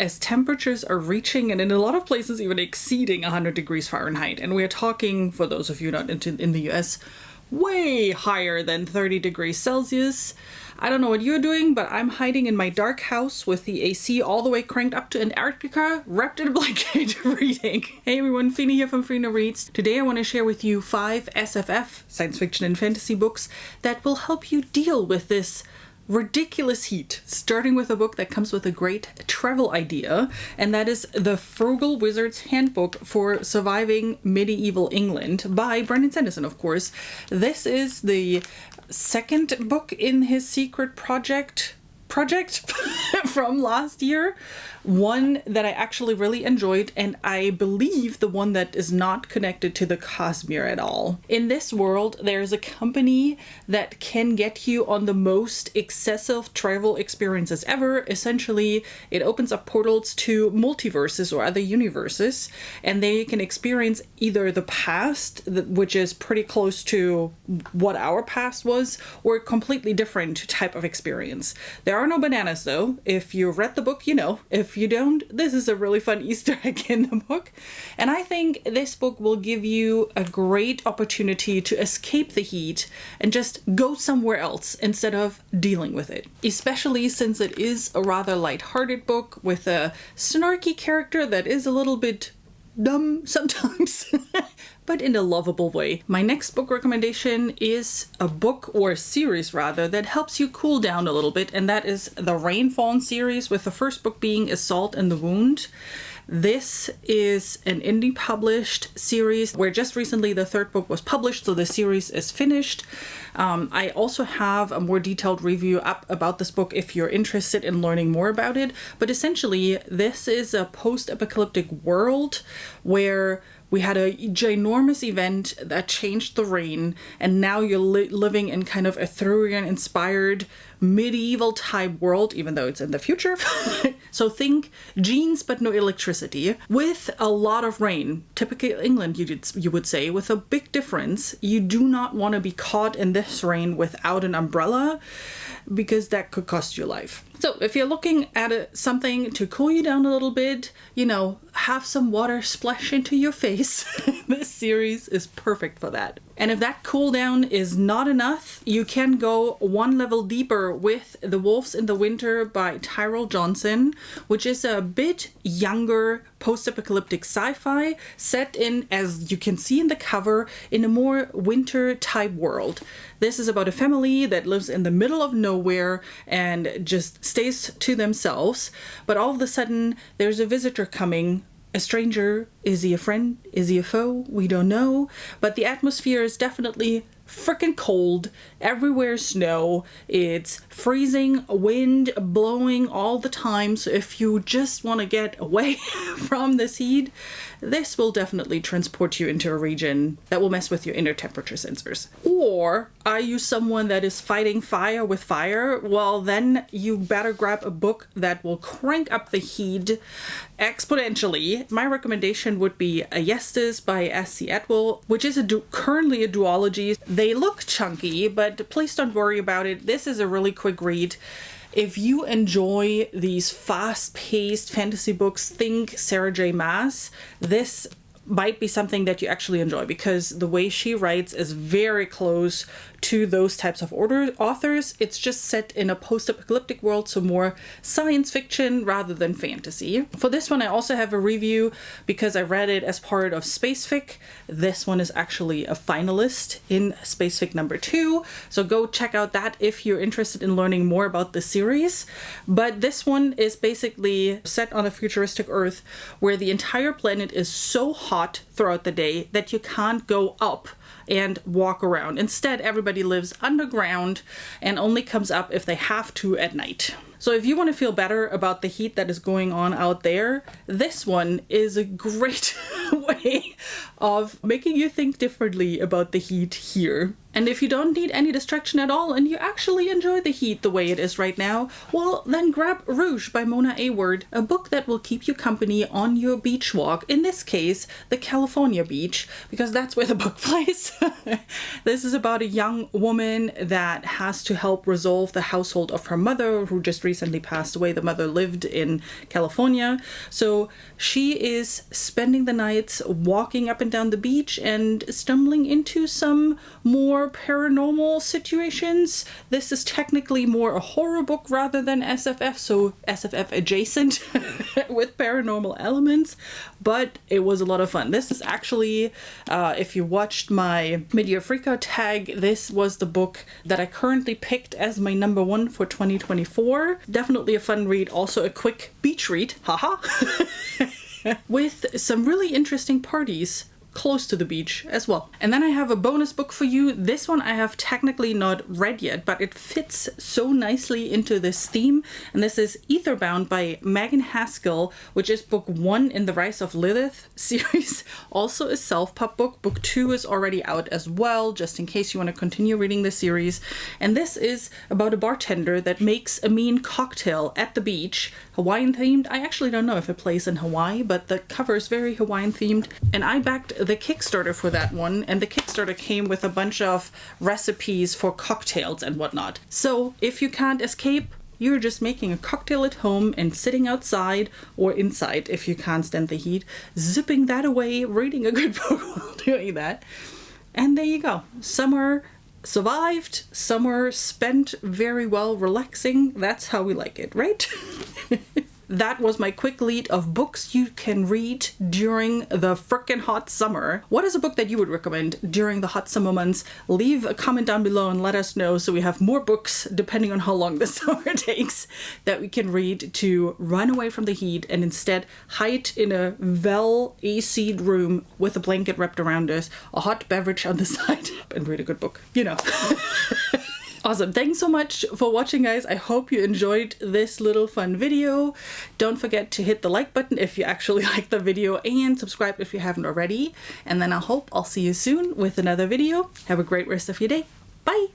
as temperatures are reaching and in a lot of places even exceeding 100 degrees Fahrenheit. And we're talking, for those of you not in the US, way higher than 30 degrees Celsius. I don't know what you're doing, but I'm hiding in my dark house with the AC all the way cranked up to Antarctica, wrapped in a blanket, reading. Hey everyone, Fina here from Fina Reads. Today I want to share with you 5 SFF, science fiction and fantasy books, that will help you deal with this ridiculous heat, starting with a book that comes with a great travel idea, and that is The Frugal Wizard's Handbook for Surviving Medieval England by Brandon Sanderson, of course. This is the second book in his secret project from last year. One that I actually really enjoyed, and I believe the one that is not connected to the Cosmere at all. In this world, there's a company that can get you on the most excessive travel experiences ever. Essentially, it opens up portals to multiverses or other universes, and they can experience either the past, which is pretty close to what our past was, or a completely different type of experience. There are no bananas though. If you read the book, you know. If you don't, this is a really fun Easter egg in the book. And I think this book will give you a great opportunity to escape the heat and just go somewhere else instead of dealing with it. Especially since it is a rather lighthearted book with a snarky character that is a little bit dumb sometimes, but in a lovable way. My next book recommendation is a book, or a series rather, that helps you cool down a little bit, and that is the Rainfawn series, with the first book being Assault in the Wound. This is an indie published series where just recently the third book was published, so the series is finished. I also have a more detailed review up about this book if you're interested in learning more about it. But essentially, this is a post-apocalyptic world where we had a ginormous event that changed the rain, and now you're living in kind of Arthurian-inspired medieval type world, even though it's in the future. So think jeans but no electricity, with a lot of rain. Typical England, you would say, with a big difference. You do not want to be caught in this rain without an umbrella, because that could cost your life. So if you're looking at something to cool you down a little bit, you know, have some water splash into your face, this series is perfect for that. And if that cool down is not enough, you can go one level deeper with The Wolves in the Winter by Tyrell Johnson, which is a bit younger post-apocalyptic sci-fi set in, as you can see in the cover, in a more winter type world. This is about a family that lives in the middle of nowhere and just stays to themselves. But all of a sudden, there's a visitor coming. A stranger. Is he a friend? Is he a foe? We don't know. But the atmosphere is definitely freaking cold. Everywhere snow. It's freezing, wind blowing all the time. So if you just want to get away from this heat, this will definitely transport you into a region that will mess with your inner temperature sensors. Or are you someone that is fighting fire with fire? Well, then you better grab a book that will crank up the heat exponentially. My recommendation would be Ayestas by S.C. Atwell, which is currently a duology. They look chunky, but please don't worry about it. This is a really quick read. If you enjoy these fast-paced fantasy books, think Sarah J. Maas. This might be something that you actually enjoy, because the way she writes is very close to those types of authors. It's just set in a post-apocalyptic world, so more science fiction rather than fantasy. For this one, I also have a review because I read it as part of Spacefic. This one is actually a finalist in Spacefic number 2, so go check out that if you're interested in learning more about the series. But this one is basically set on a futuristic Earth where the entire planet is so hot throughout the day that you can't go up and walk around. Instead, everybody lives underground and only comes up if they have to at night. So if you want to feel better about the heat that is going on out there, this one is a great way of making you think differently about the heat here. And if you don't need any distraction at all and you actually enjoy the heat the way it is right now, well, then grab Rouge by Mona Award, a book that will keep you company on your beach walk, in this case, the California beach, because that's where the book plays. This is about a young woman that has to help resolve the household of her mother, who just recently passed away. The mother lived in California. So she is spending the nights walking up and down the beach and stumbling into some more paranormal situations. This is technically more a horror book rather than SFF, so SFF adjacent with paranormal elements, but it was a lot of fun. This is actually, if you watched my mid-year freakout tag, this was the book that I currently picked as my number one for 2024. Definitely a fun read, also a quick beach read, haha, with some really interesting parties close to the beach as well. And then I have a bonus book for you. This one I have technically not read yet, but it fits so nicely into this theme. And this is Etherbound by Megan Haskell, which is book 1 in the Rise of Lilith series. Also a self-pub book. Book 2 is already out as well, just in case you want to continue reading the series. And this is about a bartender that makes a mean cocktail at the beach, Hawaiian themed. I actually don't know if it plays in Hawaii, but the cover is very Hawaiian themed. And I backed the Kickstarter for that one, and the Kickstarter came with a bunch of recipes for cocktails and whatnot. So if you can't escape, you're just making a cocktail at home and sitting outside or inside if you can't stand the heat, zipping that away, reading a good book while doing that. And there you go. Summer survived, summer spent very well relaxing. That's how we like it, right? That was my quick lead of books you can read during the frickin' hot summer. What is a book that you would recommend during the hot summer months? Leave a comment down below and let us know so we have more books, depending on how long the summer takes, that we can read to run away from the heat and instead hide in a well AC'd room with a blanket wrapped around us, a hot beverage on the side, and read a good book, you know. Awesome. Thanks so much for watching, guys. I hope you enjoyed this little fun video. Don't forget to hit the like button if you actually like the video and subscribe if you haven't already. And then I hope I'll see you soon with another video. Have a great rest of your day. Bye.